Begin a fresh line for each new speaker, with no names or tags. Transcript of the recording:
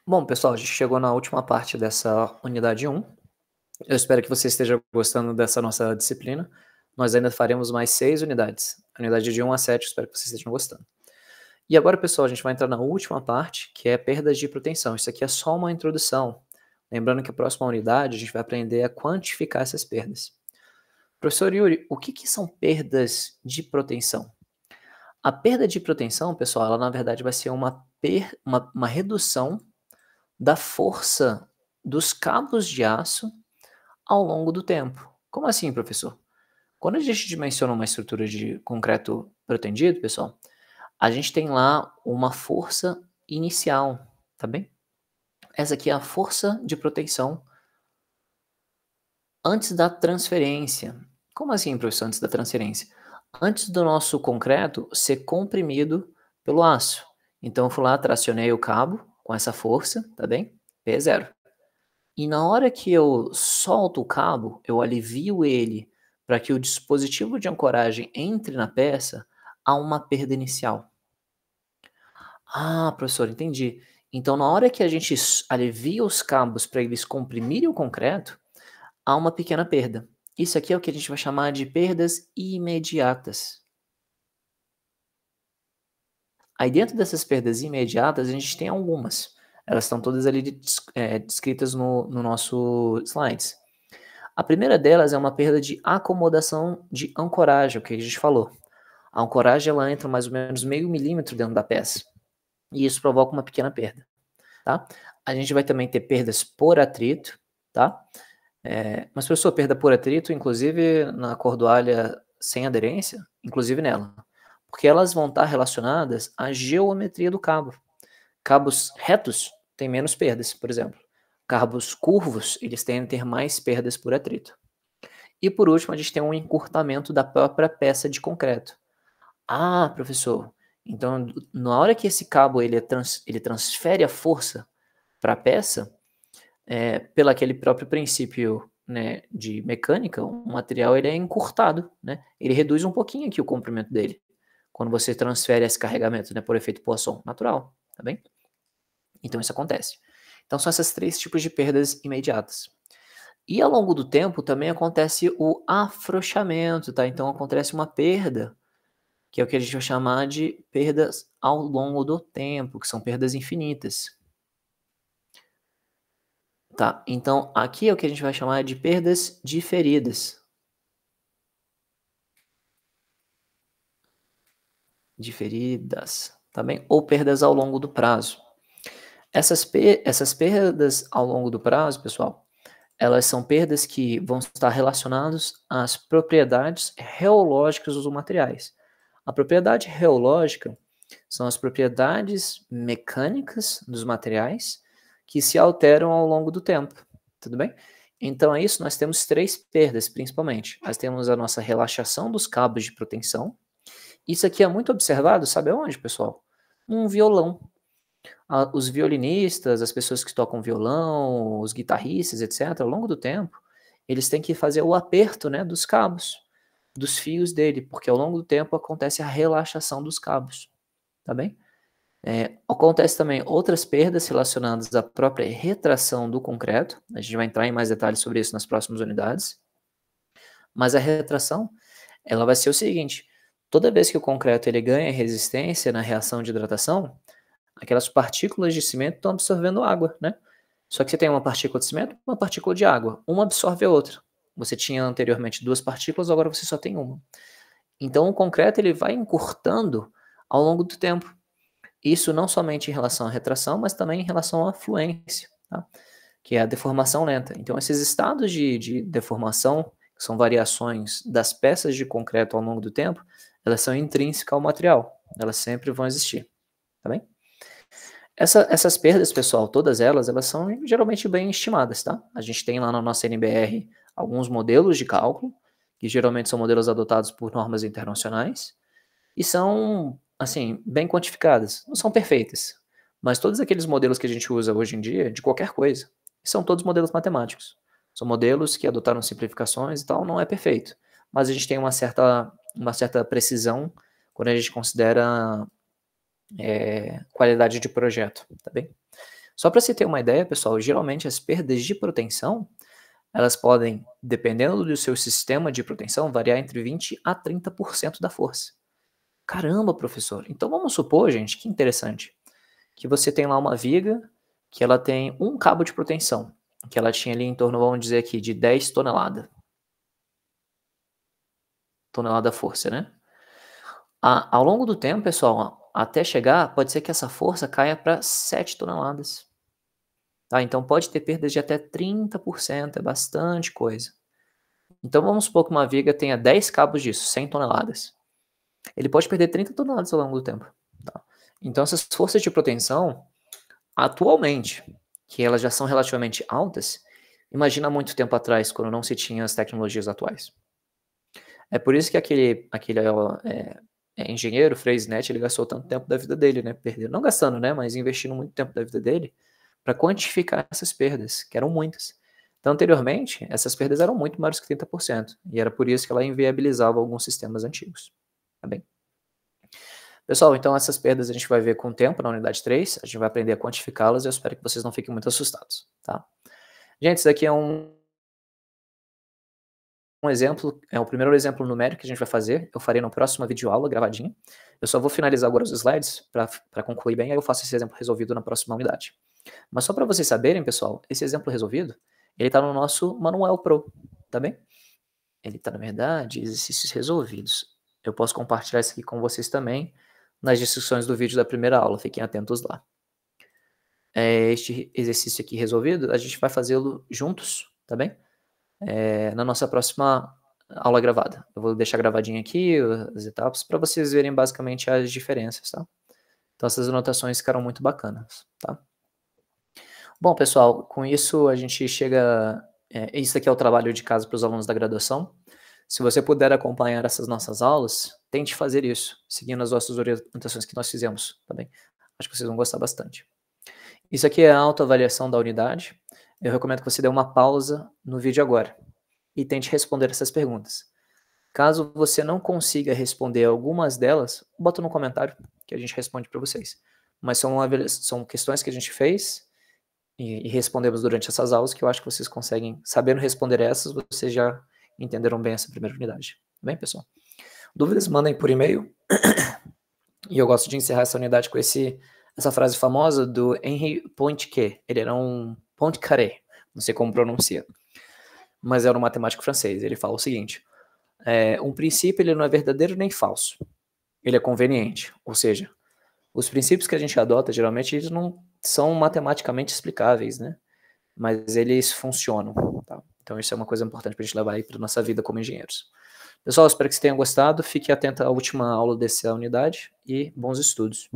Bom, pessoal, a gente chegou na última parte dessa unidade 1. Eu espero que você esteja gostando dessa nossa disciplina. Nós ainda faremos mais 6 unidades. A unidade de 1 a 7, eu espero que vocês estejam gostando. E agora, pessoal, a gente vai entrar na última parte, que é perdas de proteção. Isso aqui é só uma introdução. Lembrando que a próxima unidade a gente vai aprender a quantificar essas perdas. Professor Yuri, o que são perdas de proteção? A perda de proteção, pessoal, ela na verdade vai ser uma redução da força dos cabos de aço ao longo do tempo. Como assim, professor? Quando a gente dimensiona uma estrutura de concreto protendido, pessoal, a gente tem lá uma força inicial, tá bem? Essa aqui é a força de proteção antes da transferência. Como assim, professor, antes da transferência? Antes do nosso concreto ser comprimido pelo aço. Então eu fui lá, tracionei o cabo com essa força, tá bem? P0. E na hora que eu solto o cabo, eu alivio ele para que o dispositivo de ancoragem entre na peça, há uma perda inicial. Ah, professor, entendi. Então, na hora que a gente alivia os cabos para eles comprimirem o concreto, há uma pequena perda. Isso aqui é o que a gente vai chamar de perdas imediatas. Aí, dentro dessas perdas imediatas, a gente tem algumas. Elas estão todas ali descritas no nosso slides. A primeira delas é uma perda de acomodação de ancoragem, o que a gente falou. A ancoragem ela entra mais ou menos meio milímetro dentro da peça, e isso provoca uma pequena perda, tá? A gente vai também ter perdas por atrito, tá? Mas, professor, perda por atrito, inclusive na cordoalha sem aderência, inclusive nela, porque elas vão estar relacionadas à geometria do cabo. Cabos retos têm menos perdas, por exemplo. Cabos curvos, eles tendem a ter mais perdas por atrito. E por último, a gente tem um encurtamento da própria peça de concreto. Ah, professor, então na hora que esse cabo ele transfere a força para a peça, pelo aquele próprio princípio, né, de mecânica, o material ele é encurtado, né? Ele reduz um pouquinho aqui o comprimento dele, quando você transfere esse carregamento, né, por efeito Poisson, natural, tá bem? Então isso acontece. Então são esses 3 tipos de perdas imediatas. E ao longo do tempo também acontece o afrouxamento, tá? Então acontece uma perda, que é o que a gente vai chamar de perdas ao longo do tempo, que são perdas infinitas. Tá? Então aqui é o que a gente vai chamar de perdas diferidas. Diferidas, tá bem? Ou perdas ao longo do prazo. Essas perdas ao longo do prazo, pessoal, elas são perdas que vão estar relacionadas às propriedades reológicas dos materiais. A propriedade reológica são as propriedades mecânicas dos materiais que se alteram ao longo do tempo, tudo bem? Então é isso, nós temos 3 perdas principalmente. Nós temos a nossa relaxação dos cabos de proteção. Isso aqui é muito observado, sabe aonde, pessoal? Num violão. Os violinistas, as pessoas que tocam violão, os guitarristas, etc., ao longo do tempo, eles têm que fazer o aperto, né, dos cabos, dos fios dele, porque ao longo do tempo acontece a relaxação dos cabos, tá bem? Acontece também outras perdas relacionadas à própria retração do concreto, a gente vai entrar em mais detalhes sobre isso nas próximas unidades, mas a retração, ela vai ser o seguinte, toda vez que o concreto ele ganha resistência na reação de hidratação, aquelas partículas de cimento estão absorvendo água, né? Só que você tem uma partícula de cimento, uma partícula de água. Uma absorve a outra. Você tinha anteriormente 2 partículas, agora você só tem uma. Então o concreto ele vai encurtando ao longo do tempo. Isso não somente em relação à retração, mas também em relação à fluência, tá? Que é a deformação lenta. Então esses estados de deformação, que são variações das peças de concreto ao longo do tempo, elas são intrínsecas ao material. Elas sempre vão existir, tá bem? Essas perdas, pessoal, todas elas são geralmente bem estimadas, tá? A gente tem lá na nossa NBR alguns modelos de cálculo, que geralmente são modelos adotados por normas internacionais, e são, assim, bem quantificadas. Não são perfeitas, mas todos aqueles modelos que a gente usa hoje em dia, de qualquer coisa, são todos modelos matemáticos. São modelos que adotaram simplificações e tal, não é perfeito, mas a gente tem uma certa precisão quando a gente considera qualidade de projeto, tá bem? Só para você ter uma ideia, pessoal, geralmente as perdas de proteção, elas podem, dependendo do seu sistema de proteção, variar entre 20 a 30% da força. Caramba, professor. Então vamos supor, gente, que interessante, que você tem lá uma viga que ela tem um cabo de proteção, que ela tinha ali em torno, vamos dizer aqui, de 10 toneladas. Tonelada força, né? Ao longo do tempo, pessoal, até chegar, pode ser que essa força caia para 7 toneladas. Tá? Então pode ter perdas de até 30%, é bastante coisa. Então vamos supor que uma viga tenha 10 cabos disso, 100 toneladas. Ele pode perder 30 toneladas ao longo do tempo. Tá? Então essas forças de proteção, atualmente, que elas já são relativamente altas, imagina muito tempo atrás, quando não se tinha as tecnologias atuais. É por isso que aquele engenheiro, Freycinet, ele gastou tanto tempo da vida dele, né? Perdendo, não gastando, né? Mas investindo muito tempo da vida dele para quantificar essas perdas, que eram muitas. Então, anteriormente, essas perdas eram muito maiores que 30%, e era por isso que ela inviabilizava alguns sistemas antigos. Tá bem? Pessoal, então essas perdas a gente vai ver com o tempo na unidade 3, a gente vai aprender a quantificá-las e eu espero que vocês não fiquem muito assustados, tá? Gente, isso daqui é um exemplo, é o primeiro exemplo numérico que a gente vai fazer, eu farei na próxima videoaula gravadinha. Eu só vou finalizar agora os slides para concluir bem, aí eu faço esse exemplo resolvido na próxima unidade. Mas só para vocês saberem, pessoal, esse exemplo resolvido, ele está no nosso Manual Pro, tá bem? Ele está, na verdade, exercícios resolvidos. Eu posso compartilhar isso aqui com vocês também nas descrições do vídeo da primeira aula, fiquem atentos lá. Este exercício aqui resolvido, a gente vai fazê-lo juntos, tá bem? Na nossa próxima aula gravada. Eu vou deixar gravadinho aqui as etapas para vocês verem basicamente as diferenças, tá? Então essas anotações ficaram muito bacanas, tá? Bom, pessoal, com isso a gente chega... isso aqui é o trabalho de casa para os alunos da graduação. Se você puder acompanhar essas nossas aulas, tente fazer isso, seguindo as nossas orientações que nós fizemos, tá bem? Acho que vocês vão gostar bastante. Isso aqui é a autoavaliação da unidade. Eu recomendo que você dê uma pausa no vídeo agora e tente responder essas perguntas. Caso você não consiga responder algumas delas, bota no comentário que a gente responde para vocês. Mas são questões que a gente fez e respondemos durante essas aulas que eu acho que vocês conseguem, sabendo responder essas, vocês já entenderam bem essa primeira unidade. Tá bem, pessoal? Dúvidas, mandem por e-mail. E eu gosto de encerrar essa unidade com essa frase famosa do Henri Poincaré. Ele era um Poincaré, não sei como pronuncia, mas era um matemático francês. Ele fala o seguinte: um princípio ele não é verdadeiro nem falso, ele é conveniente. Ou seja, os princípios que a gente adota, geralmente, eles não são matematicamente explicáveis, né? Mas eles funcionam, tá? Então isso é uma coisa importante para a gente levar aí para nossa vida como engenheiros. Pessoal, espero que vocês tenham gostado. Fique atento à última aula dessa unidade e bons estudos.